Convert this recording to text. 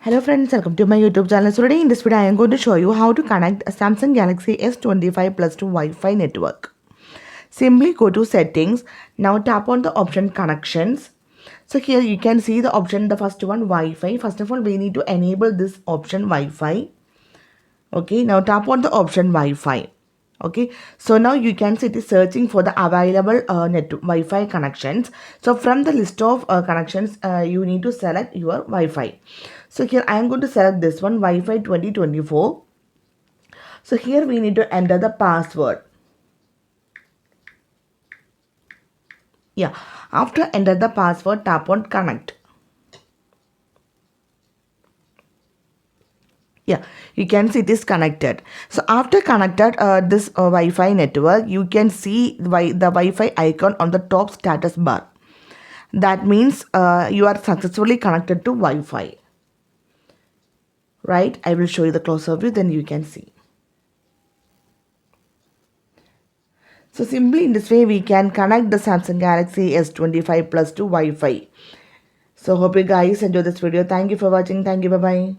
Hello friends, welcome to my YouTube channel. So today in this video I am going to show you how to connect a Samsung Galaxy S25 Plus to Wi-Fi network. Simply go to settings. Now tap on the option connections. So here you can see the option, the first one, Wi-Fi. First of all, we need to enable this option Wi-Fi. Okay, now tap on the option Wi-Fi. Okay, so now you can see it is searching for the available Wi-Fi connections. So from the list of connections, you need to select your Wi-Fi. So here I am going to select this one, Wi-Fi 2024. So here we need to enter the password. Yeah, after enter the password, tap on connect. Yeah, you can see this connected. So after connected this Wi-Fi network, you can see the Wi-Fi icon on the top status bar. That means you are successfully connected to Wi-Fi. Right, I will show you the closer view, then you can see. So simply in this way we can connect the Samsung Galaxy S25 Plus to Wi-Fi. So hope you guys enjoy this video. Thank you for watching. Thank you. Bye-bye.